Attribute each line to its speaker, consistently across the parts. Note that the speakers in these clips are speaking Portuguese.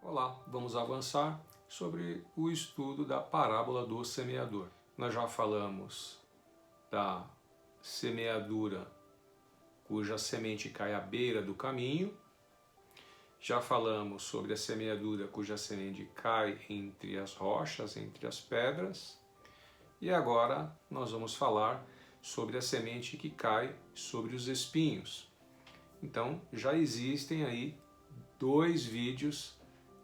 Speaker 1: Olá, vamos avançar sobre o estudo da parábola do semeador. Nós já falamos da semeadura cuja semente cai à beira do caminho, já falamos sobre a semeadura cuja semente cai entre as rochas, entre as pedras, e agora nós vamos falar sobre a semente que cai sobre os espinhos. Então já existem aí 2 vídeos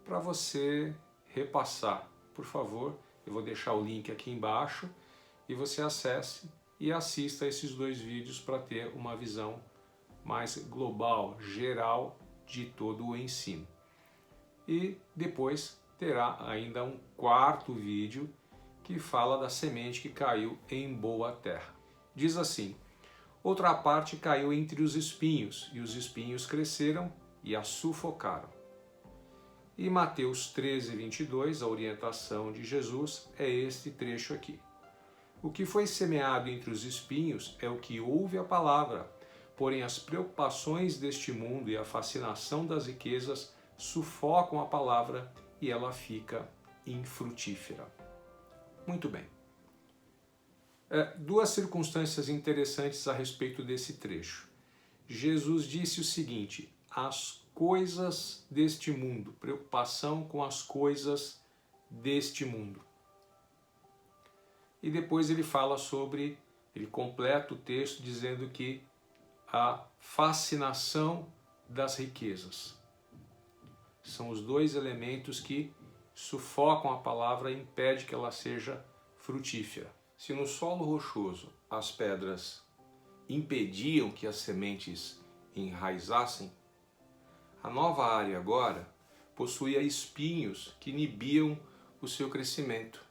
Speaker 1: para você repassar. Por favor, eu vou deixar o link aqui embaixo e você acesse e assista esses 2 vídeos para ter uma visão mais global, geral de todo o ensino. E depois terá ainda um 4º vídeo que fala da semente que caiu em boa terra. Diz assim: outra parte caiu entre os espinhos, e os espinhos cresceram e a sufocaram. E Mateus 13, 22, a orientação de Jesus, é este trecho aqui. O que foi semeado entre os espinhos é o que ouve a palavra, porém as preocupações deste mundo e a fascinação das riquezas sufocam a palavra e ela fica infrutífera. Muito bem. 2 circunstâncias interessantes a respeito desse trecho. Jesus disse o seguinte: as coisas deste mundo, preocupação com as coisas deste mundo. E depois ele fala sobre, ele completa o texto dizendo que a fascinação das riquezas. São os 2 elementos que sufocam a palavra e impedem que ela seja frutífera. Se no solo rochoso as pedras impediam que as sementes enraizassem, a nova área agora possuía espinhos que inibiam o seu crescimento.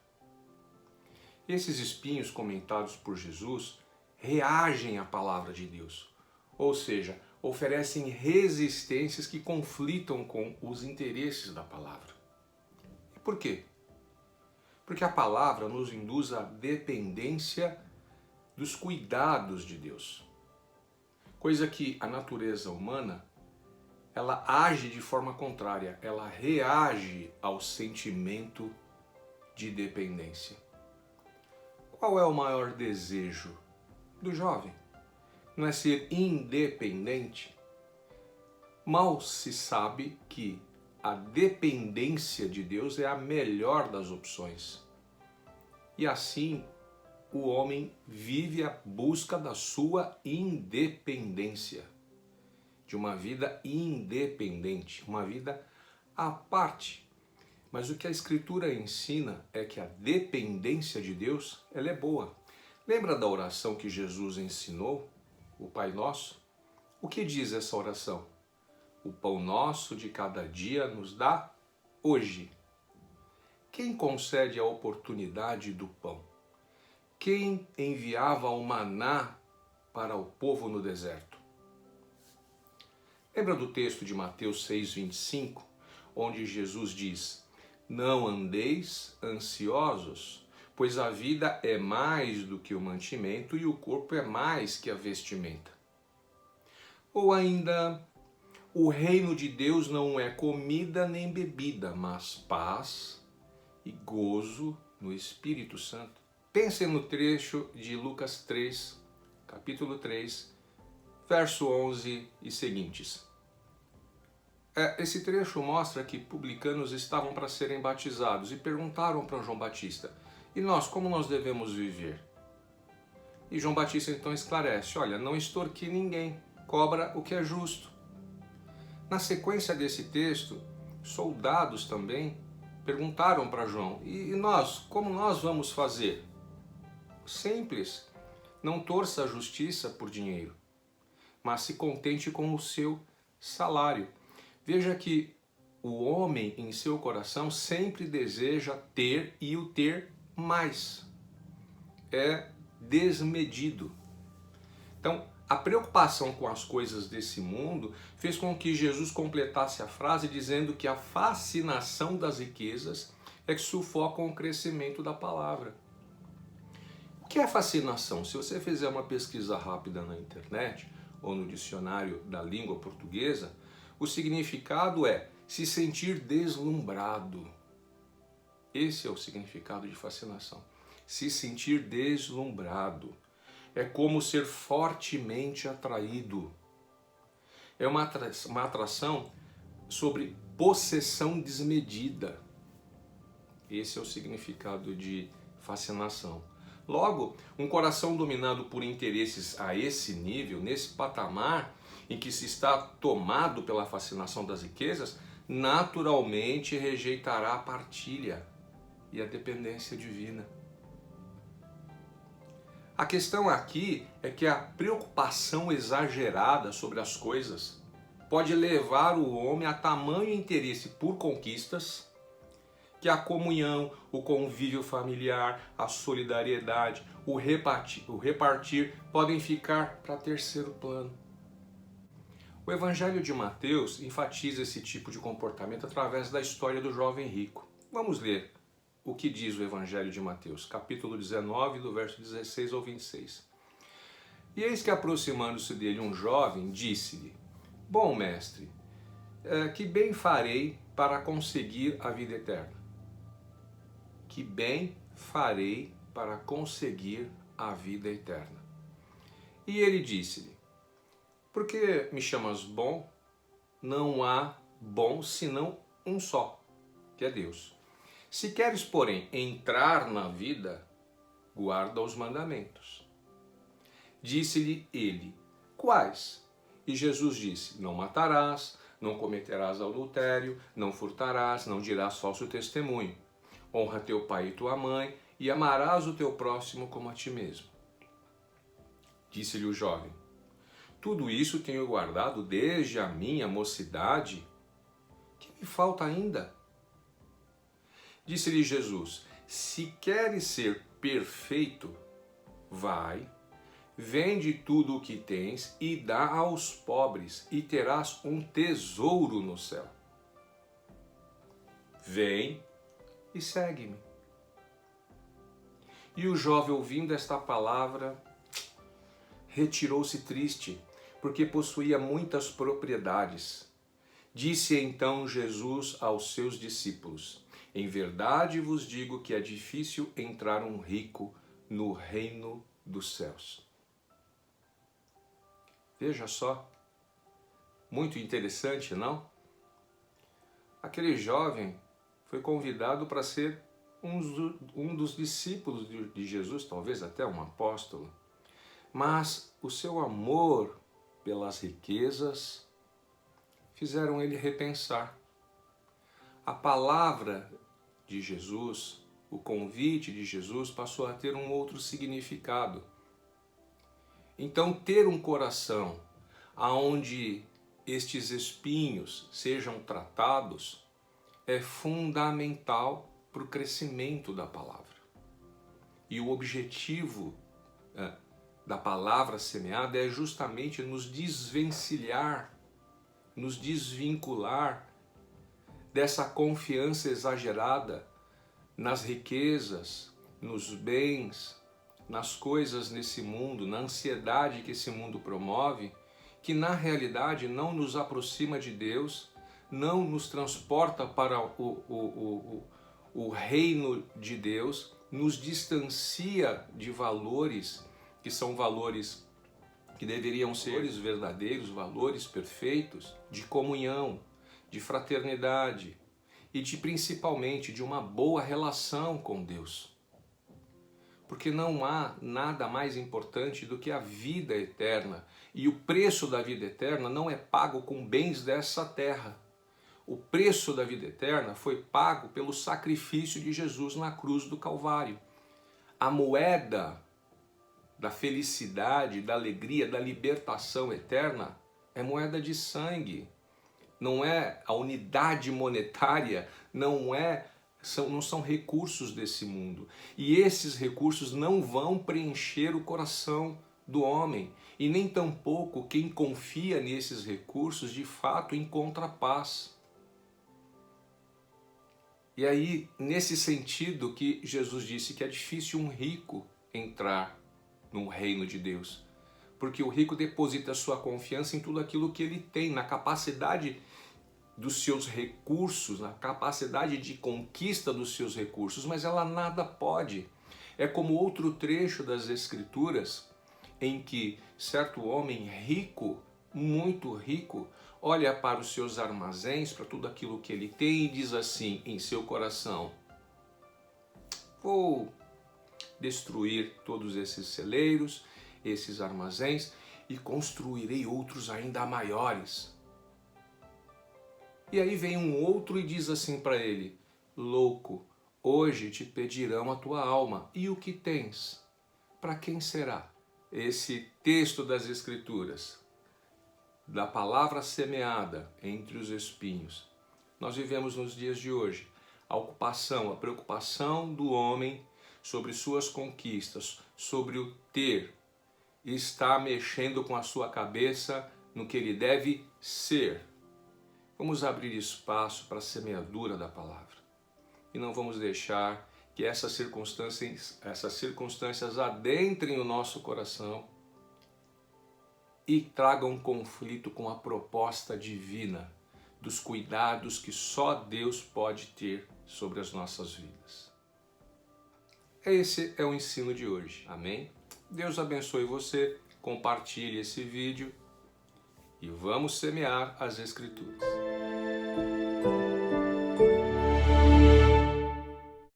Speaker 1: Esses espinhos comentados por Jesus reagem à palavra de Deus, ou seja, oferecem resistências que conflitam com os interesses da palavra. E por quê? Porque a palavra nos induz à dependência dos cuidados de Deus, coisa que a natureza humana ela age de forma contrária, ela reage ao sentimento de dependência. Qual é o maior desejo do jovem? Não é ser independente? Mal se sabe que a dependência de Deus é a melhor das opções. E assim, o homem vive a busca da sua independência, de uma vida independente, uma vida à parte. Mas o que a Escritura ensina é que a dependência de Deus, ela é boa. Lembra da oração que Jesus ensinou, o Pai Nosso? O que diz essa oração? O pão nosso de cada dia nos dá hoje. Quem concede a oportunidade do pão? Quem enviava o maná para o povo no deserto? Lembra do texto de Mateus 6,25, onde Jesus diz: não andeis ansiosos, pois a vida é mais do que o mantimento e o corpo é mais que a vestimenta. Ou ainda, o reino de Deus não é comida nem bebida, mas paz e gozo no Espírito Santo. Pensem no trecho de Lucas 3, capítulo 3, verso 11 e seguintes. Esse trecho mostra que publicanos estavam para serem batizados e perguntaram para João Batista: e nós, como nós devemos viver? E João Batista então esclarece: olha, não extorquir ninguém, cobra o que é justo. Na sequência desse texto, soldados também perguntaram para João: e nós, como nós vamos fazer? Simples, não torça a justiça por dinheiro, mas se contente com o seu salário. Veja que o homem em seu coração sempre deseja ter e o ter mais. É desmedido. Então, a preocupação com as coisas desse mundo fez com que Jesus completasse a frase dizendo que a fascinação das riquezas é que sufocam o crescimento da palavra. O que é fascinação? Se você fizer uma pesquisa rápida na internet ou no dicionário da língua portuguesa, o significado é se sentir deslumbrado. Esse é o significado de fascinação. Se sentir deslumbrado. É como ser fortemente atraído. É uma atração sobre possessão desmedida. Esse é o significado de fascinação. Logo, um coração dominado por interesses a esse nível, nesse patamar em que se está tomado pela fascinação das riquezas, naturalmente rejeitará a partilha e a dependência divina. A questão aqui é que a preocupação exagerada sobre as coisas pode levar o homem a tamanho interesse por conquistas que a comunhão, o convívio familiar, a solidariedade, o repartir podem ficar para terceiro plano. O Evangelho de Mateus enfatiza esse tipo de comportamento através da história do jovem rico. Vamos ler o que diz o Evangelho de Mateus, capítulo 19, do verso 16 ao 26. E eis que, aproximando-se dele um jovem, disse-lhe: Bom mestre, que bem farei para conseguir a vida eterna? Que bem farei para conseguir a vida eterna? E ele disse-lhe: Por que me chamas bom? Não há bom senão um só, que é Deus. Se queres, porém, entrar na vida, guarda os mandamentos. Disse-lhe ele: Quais? E Jesus disse: Não matarás, não cometerás adultério, não furtarás, não dirás falso testemunho. Honra teu pai e tua mãe, e amarás o teu próximo como a ti mesmo. Disse-lhe o jovem: Tudo isso tenho guardado desde a minha mocidade. Que me falta ainda? Disse-lhe Jesus: Se queres ser perfeito, vai, vende tudo o que tens e dá aos pobres, e terás um tesouro no céu. Vem e segue-me. E o jovem, ouvindo esta palavra, retirou-se triste, porque possuía muitas propriedades. Disse então Jesus aos seus discípulos: Em verdade vos digo que é difícil entrar um rico no reino dos céus. Veja só, muito interessante, não? Aquele jovem foi convidado para ser um dos discípulos de Jesus, talvez até um apóstolo. Mas o seu amor pelas riquezas fizeram ele repensar. A palavra de Jesus, o convite de Jesus passou a ter um outro significado. Então, ter um coração aonde estes espinhos sejam tratados é fundamental para o crescimento da palavra. E o objetivo da palavra semeada é justamente nos desvencilhar, nos desvincular dessa confiança exagerada nas riquezas, nos bens, nas coisas nesse mundo, na ansiedade que esse mundo promove, que na realidade não nos aproxima de Deus, não nos transporta para o reino de Deus, nos distancia de valores que são valores que deveriam ser os verdadeiros, valores perfeitos de comunhão, de fraternidade e principalmente de uma boa relação com Deus. Porque não há nada mais importante do que a vida eterna. E o preço da vida eterna não é pago com bens dessa terra. O preço da vida eterna foi pago pelo sacrifício de Jesus na cruz do Calvário. A moeda da felicidade, da alegria, da libertação eterna é moeda de sangue. Não é a unidade monetária, não são recursos desse mundo. E esses recursos não vão preencher o coração do homem. E nem tampouco quem confia nesses recursos de fato encontra paz. E aí, nesse sentido que Jesus disse que é difícil um rico entrar no reino de Deus. Porque o rico deposita a sua confiança em tudo aquilo que ele tem, na capacidade dos seus recursos, na capacidade de conquista dos seus recursos, mas ela nada pode. É como outro trecho das Escrituras em que certo homem rico, muito rico, olha para os seus armazéns, para tudo aquilo que ele tem e diz assim em seu coração: vou destruir todos esses celeiros, esses armazéns e construirei outros ainda maiores. E aí vem um outro e diz assim para ele: louco, hoje te pedirão a tua alma, e o que tens? Para quem será? Esse texto das Escrituras, da palavra semeada entre os espinhos, nós vivemos nos dias de hoje. A ocupação, a preocupação do homem sobre suas conquistas, sobre o ter, está mexendo com a sua cabeça no que ele deve ser. Vamos abrir espaço para a semeadura da palavra e não vamos deixar que essas circunstâncias adentrem o nosso coração e tragam conflito com a proposta divina dos cuidados que só Deus pode ter sobre as nossas vidas. Esse é o ensino de hoje, amém? Deus abençoe você, compartilhe esse vídeo e vamos semear as Escrituras.